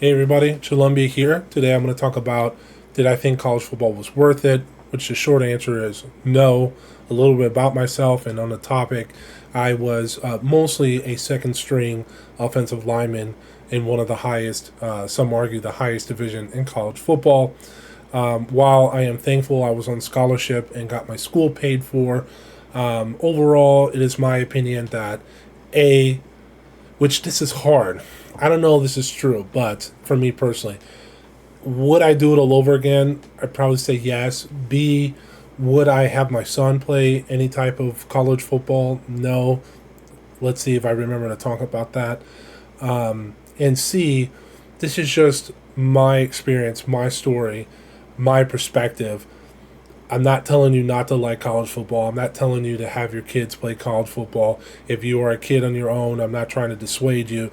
Hey everybody, Columbia here. Today I'm going to talk about did I think college football was worth it? Which the short answer is no. A little bit about myself and on the topic, I was mostly a second string offensive lineman in one of the highest, some argue the highest division in college football. While I am thankful I was on scholarship and got my school paid for, overall it is my opinion that a which this is hard. I don't know if this is true, but for me personally, would I do it all over again? I'd probably say yes. B, would I have my son play any type of college football? No. Let's see if I remember to talk about that. And C, this is just my experience, my story, my perspective. I'm not telling you not to like college football. I'm not telling you to have your kids play college football. If you are a kid on your own, I'm not trying to dissuade you.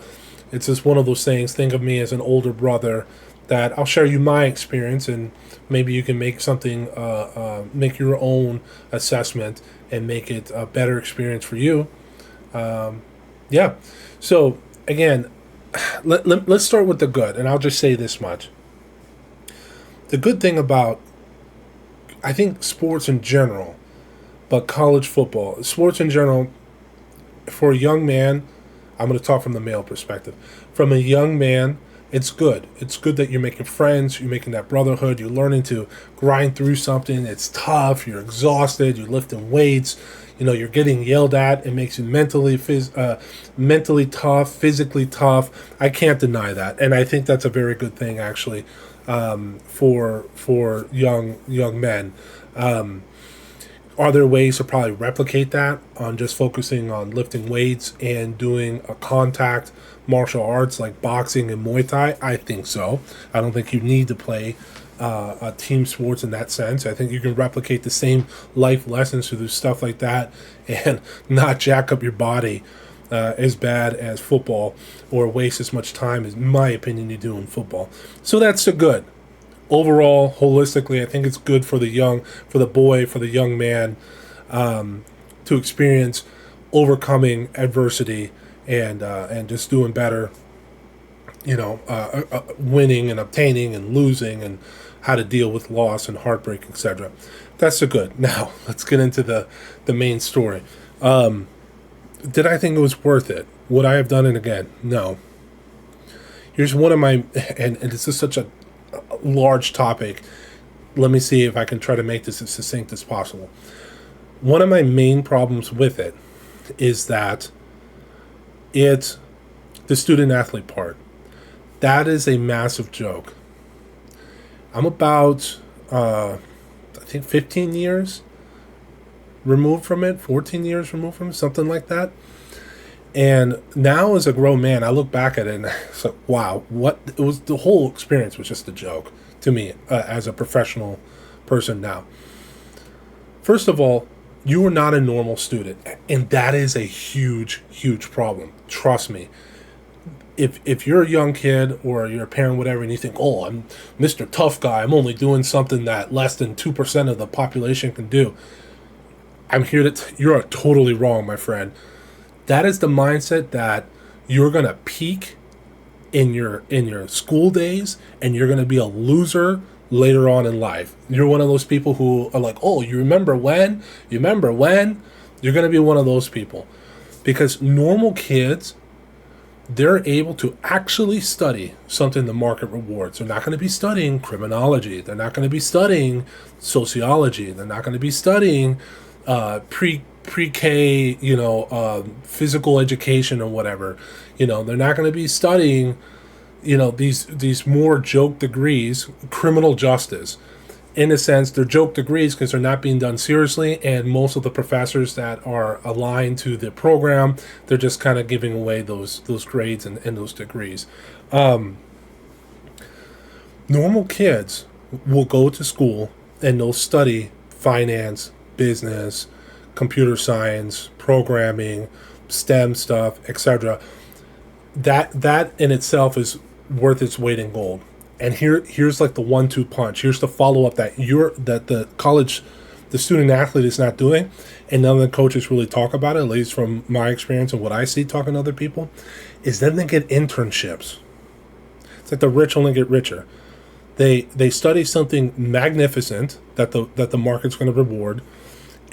It's just one of those things. Think of me as an older brother that I'll share you my experience, and maybe you can make something, make your own assessment and make it a better experience for you. Yeah. So again, let's start with the good, and I'll just say this much. The good thing about I think sports in general, but college football, sports in general, for a young man, I'm going to talk from the male perspective. From a young man, it's good. It's good that you're making friends, you're making that brotherhood, you're learning to grind through something. It's tough, you're exhausted, you're lifting weights, you're getting yelled at. It makes you mentally tough, physically tough. I can't deny that, and I think that's a very good thing actually, for young men. Are there ways to probably replicate that on just focusing on lifting weights and doing a contact martial arts like boxing and Muay Thai? I think so. I don't think you need to play team sports in that sense. I think you can replicate the same life lessons through stuff like that and not jack up your body as bad as football or waste as much time, as my opinion, you do in football. So that's the good. Overall, holistically, I think it's good for the young man, to experience overcoming adversity and just doing better, winning and obtaining and losing and how to deal with loss and heartbreak, etc. That's the good. Now, let's get into the main story. Did I think it was worth it? Would I have done it again? No. Here's one of my, and this is such a large topic. Let me see if I can try to make this as succinct as possible. One of my main problems with it is that the student athlete part. That is a massive joke. I'm about, I think 15 years removed from it, 14 years removed from it, something like that. And now as a grown man, I look back at it and it's like, wow, the whole experience was just a joke to me as a professional person now. First of all, you are not a normal student, and that is a huge, huge problem. Trust me. If you're a young kid or you're a parent, whatever, and you think, oh, I'm Mr. Tough Guy, I'm only doing something that less than 2% of the population can do, I'm here you're totally wrong, my friend. That is the mindset that you're going to peak in your school days and you're going to be a loser later on in life. You're one of those people who are like, oh, you remember when? You remember when? You're going to be one of those people. Because normal kids, they're able to actually study something the market rewards. They're not going to be studying criminology. They're not going to be studying sociology. They're not going to be studying pre-K, physical education or whatever. They're not going to be studying, these more joke degrees, criminal justice. In a sense, they're joke degrees because they're not being done seriously, and most of the professors that are aligned to the program, they're just kind of giving away those grades and those degrees. Normal kids will go to school and they'll study finance, business, computer science, programming, STEM stuff, etc. That in itself is worth its weight in gold. And here's like the 1-2 punch. Here's the follow up that the student athlete is not doing, and none of the coaches really talk about it, at least from my experience and what I see talking to other people, is then they get internships. It's like the rich only get richer. They study something magnificent that the market's going to reward,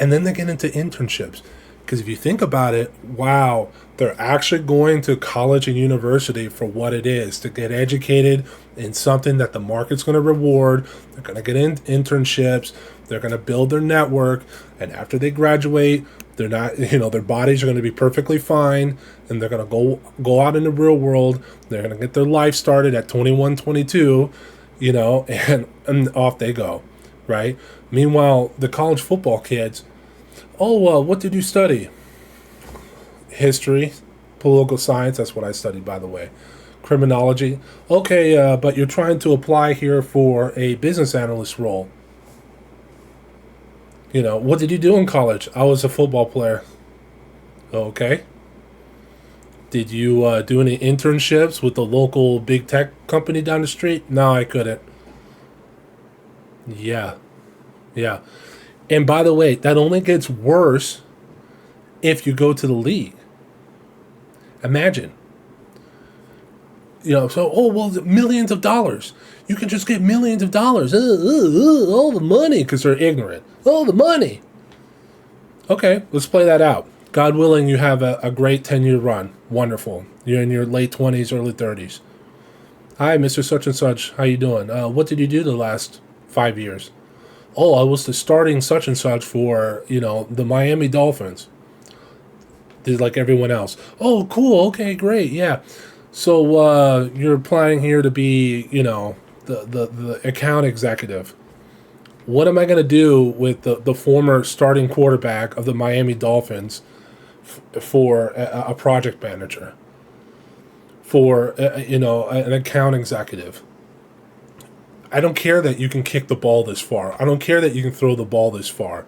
and then they get into internships. Because if you think about it, wow, they're actually going to college and university for what it is, to get educated in something that the market's going to reward. They're going to get internships. They're going to build their network. And after they graduate, they're not, their bodies are going to be perfectly fine. And they're going to go out in the real world. They're going to get their life started at 21, 22, and off they go, right? Meanwhile, the college football kids, what did you study? History, political science, that's what I studied, by the way. Criminology. Okay, but you're trying to apply here for a business analyst role. What did you do in college? I was a football player. Okay. Did you do any internships with the local big tech company down the street? No, I couldn't. Yeah. And by the way, that only gets worse if you go to the league. Imagine. Millions of dollars. You can just get millions of dollars. All the money, because they're ignorant. All the money. Okay, let's play that out. God willing, you have a great 10-year run. Wonderful. You're in your late 20s, early 30s. Hi, Mr. Such and Such. How you doing? What did you do the last 5 years? I was the starting such and such for, the Miami Dolphins. Did like everyone else. Oh, cool. Okay, great. Yeah. So you're applying here to be, the account executive. What am I going to do with the former starting quarterback of the Miami Dolphins for a project manager? For, an account executive? I don't care that you can kick the ball this far. I don't care that you can throw the ball this far.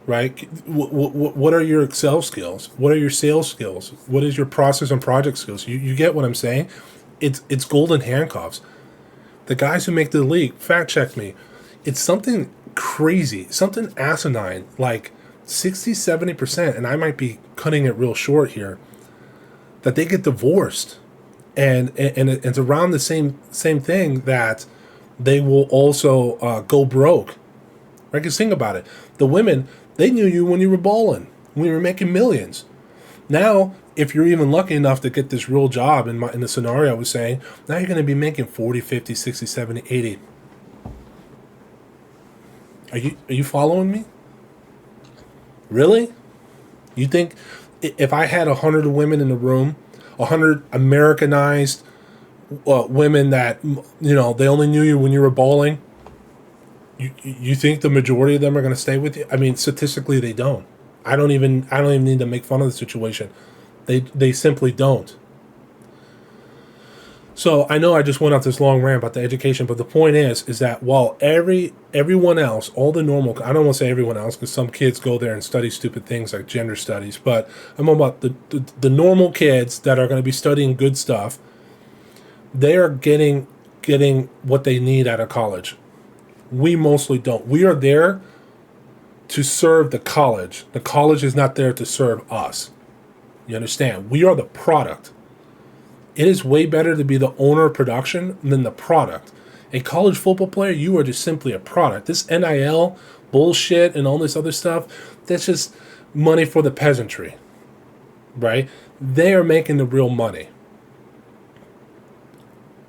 Right? What are your Excel skills? What are your sales skills? What is your process and project skills? You get what I'm saying? It's golden handcuffs. The guys who make the league, fact check me. It's something crazy, something asinine, like 60, 70%, and I might be cutting it real short here, that they get divorced. And it's around the same thing that they will also go broke. Right? Because think about it. The women, they knew you when you were balling, when you were making millions. Now, if you're even lucky enough to get this real job in the scenario I was saying, now you're going to be making 40, 50, 60, 70, 80. Are you following me? Really? You think if I had 100 women in the room, 100 Americanized women that, they only knew you when you were balling, you think the majority of them are going to stay with you? I mean, statistically, they don't. I don't even need to make fun of the situation. They simply don't. So I know I just went off this long rant about the education, but the point is that while everyone else, all the normal, I don't want to say everyone else because some kids go there and study stupid things like gender studies, but I'm about the normal kids that are going to be studying good stuff. They are getting what they need out of college. We mostly don't. We are there to serve the college. The college is not there to serve us. You understand? We are the product. It is way better to be the owner of production than the product. A college football player, you are just simply a product. This NIL bullshit and all this other stuff, that's just money for the peasantry, right? They are making the real money.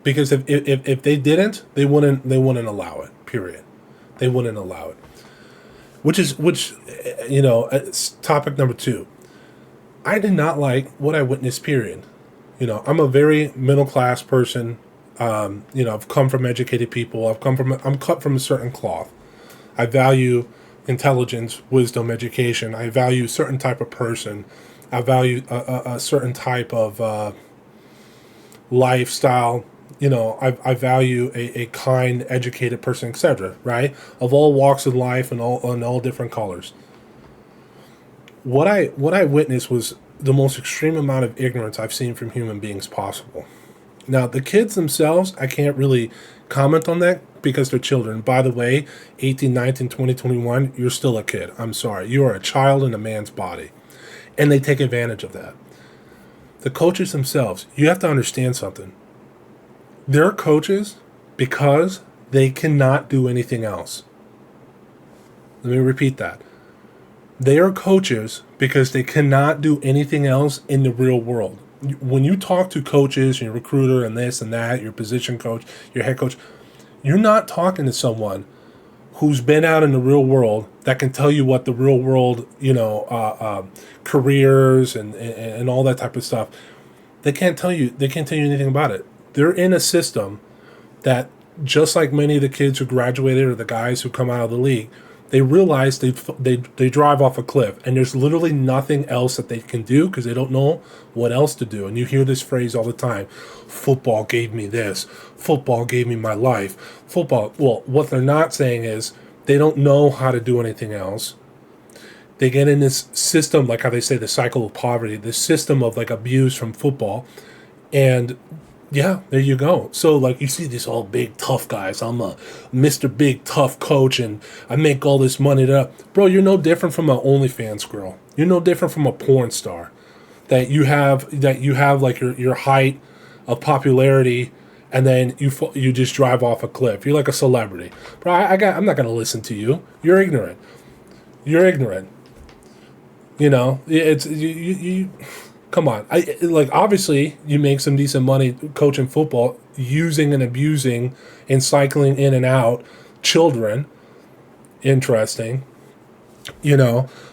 Because if they didn't, they wouldn't allow it. Period. They wouldn't allow it. Which topic number 2. I did not like what I witnessed. Period. I'm a very middle class person. I've come from educated people. I'm cut from a certain cloth. I value intelligence, wisdom, education. I value a certain type of person. I value a certain type of lifestyle. I value a kind, educated person, etc. Right? Of all walks of life and all different colors. What I witnessed was the most extreme amount of ignorance I've seen from human beings possible. Now, the kids themselves, I can't really comment on that because they're children. By the way, 18, 19, 20, 21, you're still a kid. I'm sorry. You are a child in a man's body. And they take advantage of that. The coaches themselves, you have to understand something. They're coaches because they cannot do anything else. Let me repeat that. They are coaches because they cannot do anything else in the real world. When you talk to coaches, your recruiter and this and that, your position coach, your head coach, you're not talking to someone who's been out in the real world that can tell you what the real world, careers and all that type of stuff. They can't tell you. They can't tell you anything about it. They're in a system that, just like many of the kids who graduated or the guys who come out of the league, they realize they drive off a cliff, and there's literally nothing else that they can do because they don't know what else to do. And you hear this phrase all the time: football gave me this, football gave me my life, football. Well, what they're not saying is they don't know how to do anything else. They get in this system, like how they say the cycle of poverty, this system of like abuse from football. And yeah, there you go. So like you see these all big tough guys. I'm a Mr. Big Tough coach and I make all this money. Bro, you're no different from an OnlyFans girl. You're no different from a porn star. That you have like your height of popularity, and then you just drive off a cliff. You're like a celebrity. Bro, I'm not gonna listen to you. You're ignorant. You're ignorant. It's you come on. Obviously you make some decent money coaching football, using and abusing and cycling in and out children. Interesting.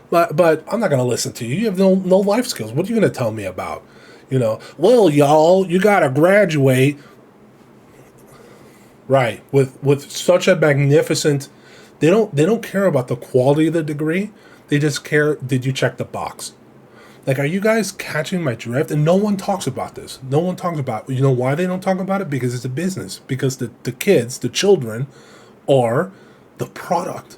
But I'm not gonna listen to you. You have no life skills. What are you gonna tell me about? Well, y'all, you gotta graduate. Right. With such a magnificent, they don't care about the quality of the degree. They just care, did you check the box? Like, are you guys catching my drift? And no one talks about this. No one talks about, why they don't talk about it? Because it's a business. Because the kids, the children, are the product.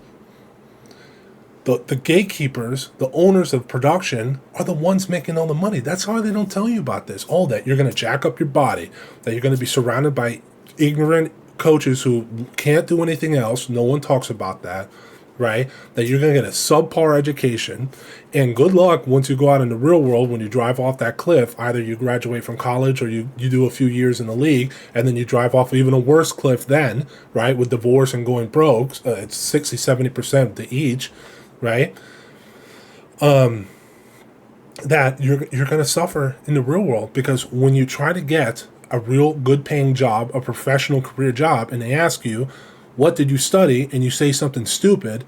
The gatekeepers, the owners of production, are the ones making all the money. That's why they don't tell you about this. All that. You're going to jack up your body. That you're going to be surrounded by ignorant coaches who can't do anything else. No one talks about that. Right? That you're going to get a subpar education, and good luck once you go out in the real world. When you drive off that cliff, either you graduate from college or you do a few years in the league, and then you drive off even a worse cliff then, right? With divorce and going broke, it's 60-70% to each, right? That you're going to suffer in the real world, because when you try to get a real good paying job, a professional career job, and they ask you, what did you study? And you say something stupid.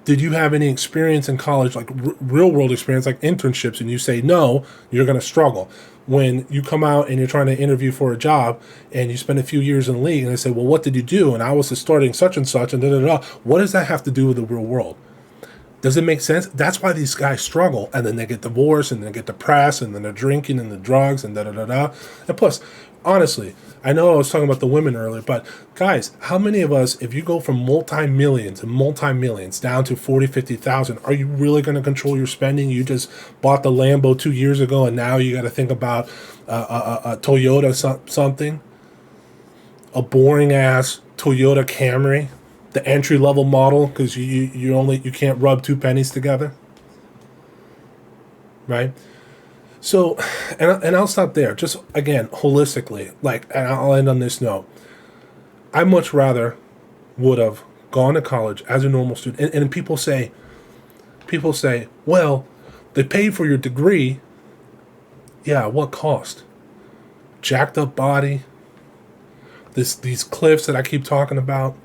Did you have any experience in college, like real world experience, like internships? And you say no, you're going to struggle. When you come out and you're trying to interview for a job and you spend a few years in the league and they say, well, what did you do? And I was starting such and such and da-da-da. What does that have to do with the real world? Does it make sense? That's why these guys struggle. And then they get divorced and they get depressed and then they're drinking and the drugs and da-da-da-da. And plus, honestly, I know I was talking about the women earlier, but guys, how many of us, if you go from multi-millions and multi-millions down to 40, 50,000, are you really going to control your spending? You just bought the Lambo 2 years ago and now you got to think about a Toyota something, a boring ass Toyota Camry, the entry level model, because you can't rub two pennies together, right? So, and I'll stop there. Just again, holistically, and I'll end on this note. I much rather would have gone to college as a normal student. And people say, well, they paid for your degree. Yeah, what cost? Jacked up body. These cliffs that I keep talking about,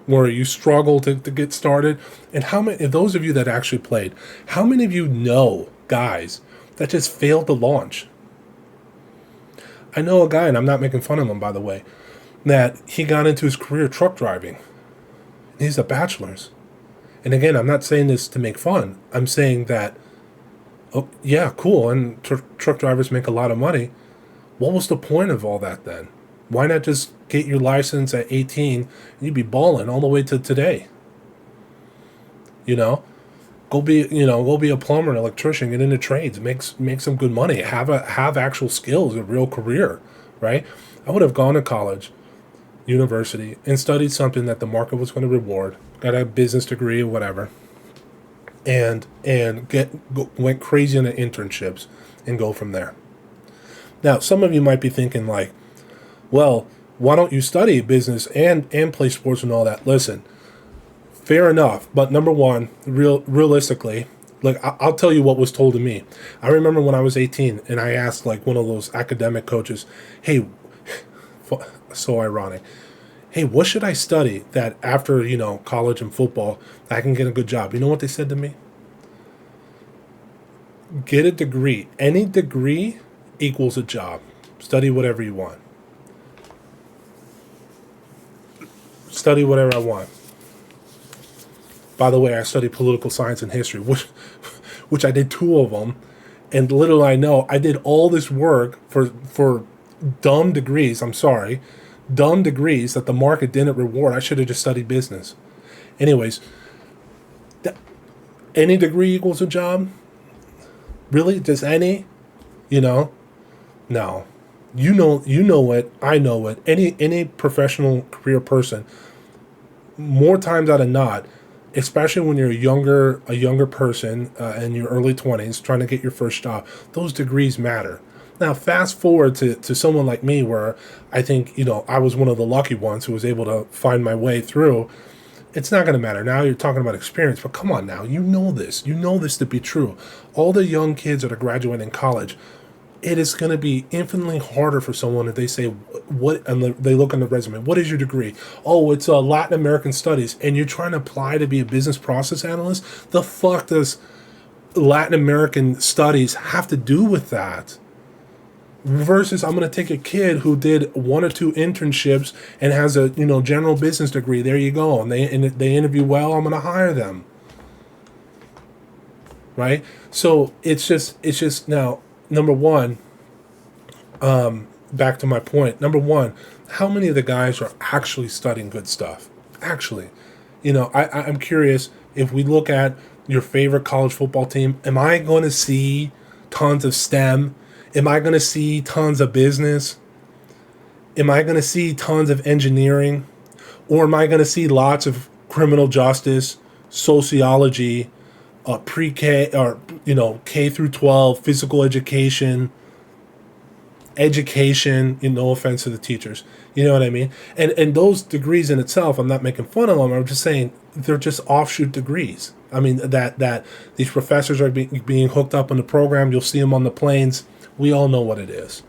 where you struggle to get started. And how many, those of you that actually played, how many of you know guys that just failed to launch? I know a guy, and I'm not making fun of him, by the way, that he got into his career truck driving. He's a bachelor's. And again, I'm not saying this to make fun. I'm saying that, oh, yeah, cool, and truck drivers make a lot of money. What was the point of all that then? Why not just get your license at 18 and you'd be balling all the way to today? Go be a plumber, an electrician, get into trades, make some good money, have actual skills, a real career, right? I would have gone to college, university, and studied something that the market was going to reward, got a business degree or whatever, and went crazy into internships and go from there. Now, some of you might be thinking like, well, Why don't you study business and play sports and all that? Listen, fair enough. But number one, realistically, like I'll tell you what was told to me. I remember when I was 18 and I asked like one of those academic coaches, hey, so ironic. Hey, what should I study that after, college and football, I can get a good job? You know what they said to me? Get a degree. Any degree equals a job. Study whatever you want. Study whatever I want. By the way, I studied political science and history, which I did 2 of them. And little I know, I did all this work for dumb degrees. I'm sorry. Dumb degrees that the market didn't reward. I should have just studied business. Anyways, any degree equals a job? Really? Just any? No. You know it. I know it. Any professional career person, more times out of not, especially when you're a younger person in your early 20s trying to get your first job, those degrees matter. Now, fast forward to someone like me where I think, I was one of the lucky ones who was able to find my way through. It's not going to matter. Now you're talking about experience, but come on now. You know this. You know this to be true. All the young kids that are graduating college, it is going to be infinitely harder for someone if they say, what, and they look on the resume, what is your degree? Oh, it's Latin American studies, and you're trying to apply to be a business process analyst? The fuck does Latin American studies have to do with that? Versus I'm going to take a kid who did 1 or 2 internships and has a general business degree. There you go. And they interview well, I'm going to hire them. Right? So it's just now, number one, back to my point. Number one, how many of the guys are actually studying good stuff? Actually, I'm curious, if we look at your favorite college football team, am I going to see tons of STEM? Am I going to see tons of business? Am I going to see tons of engineering? Or am I going to see lots of criminal justice, sociology, pre-K, or, K through 12, physical education, no offense to the teachers. You know what I mean? And those degrees in itself, I'm not making fun of them. I'm just saying they're just offshoot degrees. I mean, that these professors are being hooked up in the program. You'll see them on the planes. We all know what it is.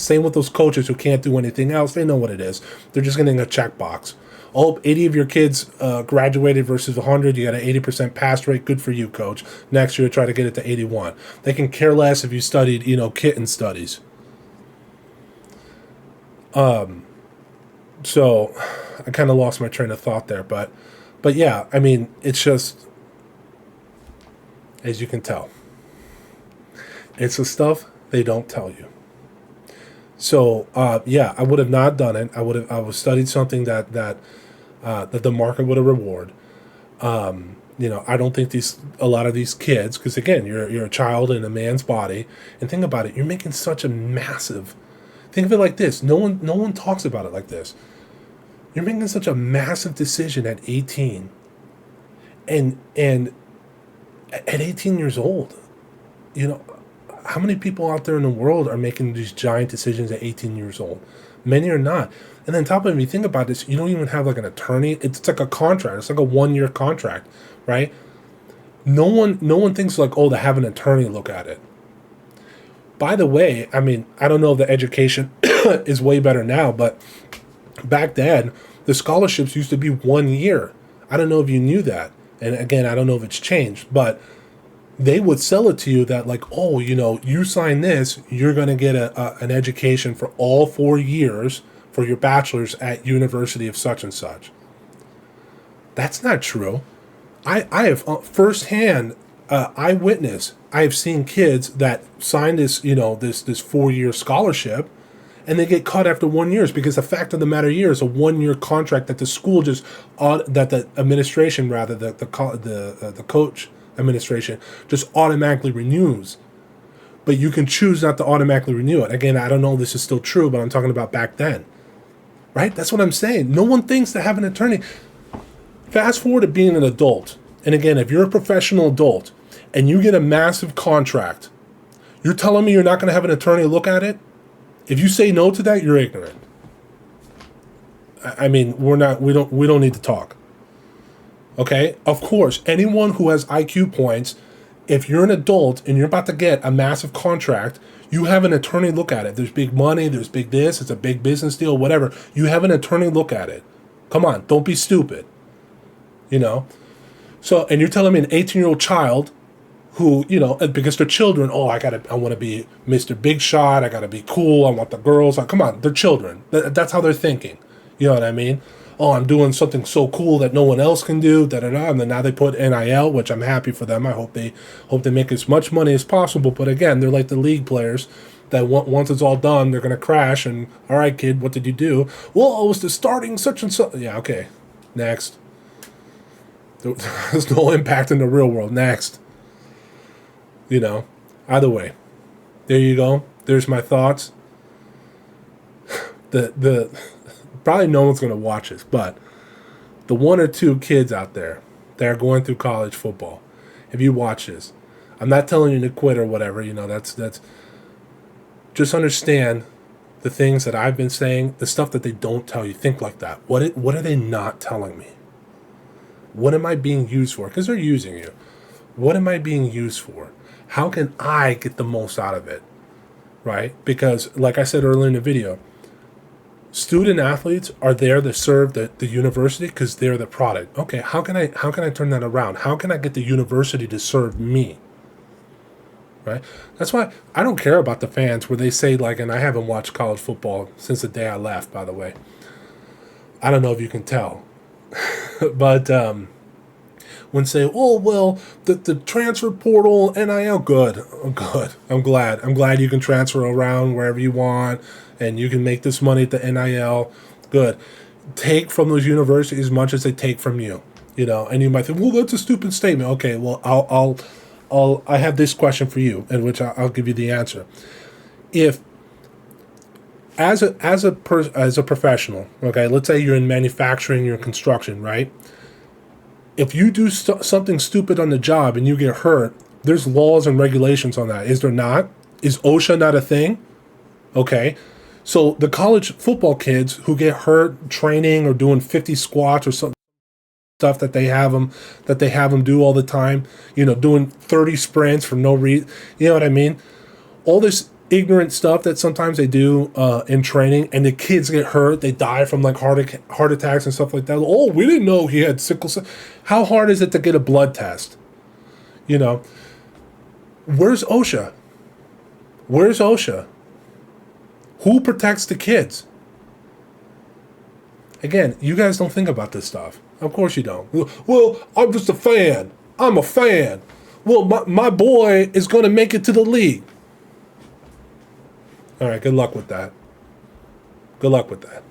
Same with those coaches who can't do anything else. They know what it is. They're just getting a checkbox. Oh, 80 of your kids graduated versus 100. You got an 80% pass rate. Good for you, coach. Next year, try to get it to 81. They can care less if you studied, kitten studies. So I kind of lost my train of thought there. But yeah, I mean, it's just, as you can tell, it's the stuff they don't tell you. So yeah, I would have not done it. I would have studied something that the market would have reward. I don't think a lot of these kids, because again, you're a child in a man's body, and think about it, you're making such a massive. Think of it like this. No one talks about it like this. You're making such a massive decision at 18, and at 18 years old, how many people out there in the world are making these giant decisions at 18 years old? Many are not. And then on top of it, if you think about this, you don't even have like an attorney. It's like a contract. It's like a 1-year contract, right? No one thinks like, oh, to have an attorney look at it. By the way, I mean, I don't know if the education is way better now, but back then, the scholarships used to be 1 year. I don't know if you knew that. And again, I don't know if it's changed, but they would sell it to you that like, oh, you sign this, you're going to get an education for all 4 years for your bachelor's at University of such and such. That's not true. I have firsthand eyewitness. I have seen kids that sign this, this 4-year scholarship, and they get cut after 1 year because the fact of the matter here is a 1-year contract that the school that the administration, rather the coach administration just automatically renews. But you can choose not to automatically renew it. Again, I don't know if this is still true, but I'm talking about back then. Right? That's what I'm saying. No one thinks to have an attorney. Fast forward to being an adult. And again, if you're a professional adult and you get a massive contract, you're telling me you're not going to have an attorney look at it? If you say no to that, you're ignorant. I mean, we don't need to talk. Okay? Of course, anyone who has IQ points, if you're an adult and you're about to get a massive contract, you have an attorney look at it. There's big money, there's big this, it's a big business deal, whatever. You have an attorney look at it. Come on, don't be stupid. You know? So, and you're telling me an 18-year-old child who, you know, because they're children, oh, I want to be Mr. Big Shot, I got to be cool, I want the girls. Come on, they're children. That's how they're thinking. You know what I mean? Oh, I'm doing something so cool that no one else can do, da-da-da. And then now they put NIL, which I'm happy for them. I hope they make as much money as possible. But again, they're like the league players that once it's all done, they're going to crash. And, all right, kid, what did you do? Well, I was the starting such and such. Yeah, okay. Next. There's no impact in the real world. Next. You know, either way. There you go. There's my thoughts. Probably no one's going to watch this, but the one or two kids out there that are going through college football, if you watch this, I'm not telling you to quit or whatever, you know, that's just understand the things that I've been saying, the stuff that they don't tell you. Think like that. What are they not telling me? What am I being used for? Because they're using you. What am I being used for? How can I get the most out of it? Right? Because like I said earlier in the video, student athletes are there to serve the university because they're the product. Okay, how can I turn that around? How can I get the university to serve me? Right? That's why I don't care about the fans where they say like, and I haven't watched college football since the day I left, by the way. I don't know if you can tell. But when say, oh, well, the transfer portal, NIL, good. I'm glad you can transfer around wherever you want and you can make this money at the NIL. Good. Take from those universities as much as they take from you. You know, and you might think, well, that's a stupid statement. Okay, well, I have this question for you, in which I'll give you the answer. If as a professional, okay, let's say you're in manufacturing, you're in construction, right? If you do something stupid on the job and you get hurt, there's laws and regulations on that. Is there not? Is OSHA not a thing? Okay. So the college football kids who get hurt training or doing 50 squats or something, stuff that they have them do all the time, you know, doing 30 sprints for no reason, you know what I mean? All this ignorant stuff that sometimes they do in training, and the kids get hurt, they die from like heart attacks and stuff like that. Oh, we didn't know he had sickle cell. How hard is it to get a blood test? You know, where's OSHA? Where's OSHA? Who protects the kids? Again, you guys don't think about this stuff. Of course you don't. Well, I'm just a fan. I'm a fan. Well, my boy is going to make it to the league. All right, good luck with that. Good luck with that.